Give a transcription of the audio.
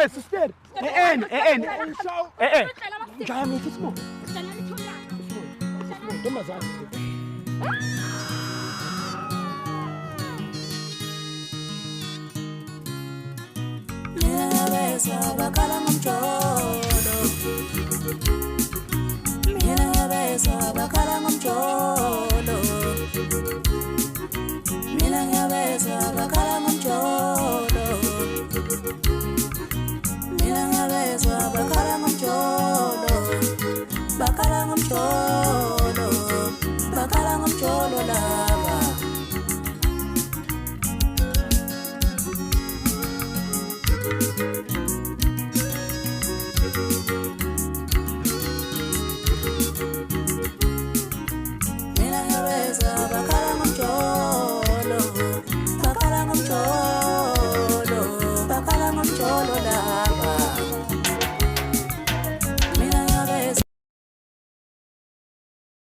sister ngijame isimo ntombazane Mina bakala ngomjolo Mina bakala ngomjolo Mina bakala ngomjolo Mina bakala ngomjolo Bakala ngomjolo Bakala ngomjolo laba bakala ngomjolo Bakala ngomjolo Bakala ngomjolo laba